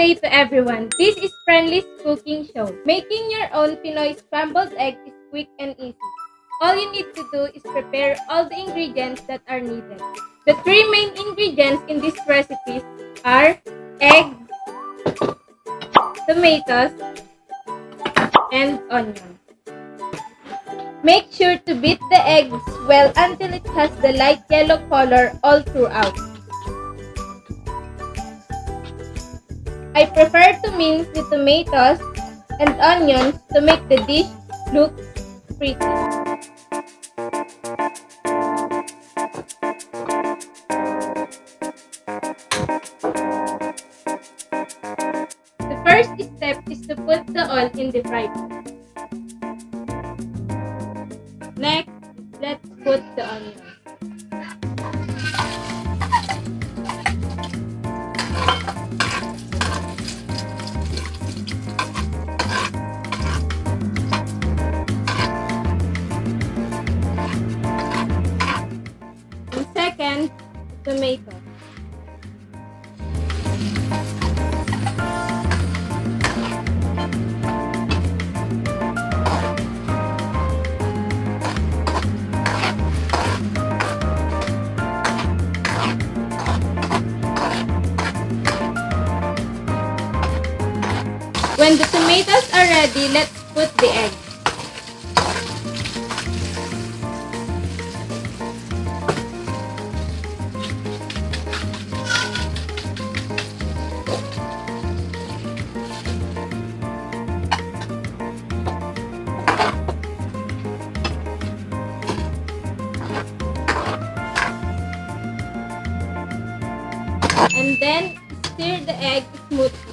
day to everyone. This is Friendly's cooking show. Making your own Pinoy scrambled egg is quick and easy. All you need to do is prepare all the ingredients that are needed. The three main ingredients in this recipe are egg, tomatoes, and onions. Make sure to beat the eggs well until it has the light yellow color all throughout. I prefer to mince the tomatoes and onions to make the dish look pretty. The first step is to put the oil in the fry pan. Next, let's put the onions. And second, tomato. When the tomatoes are ready, let's put the egg. And then stir the egg smoothly.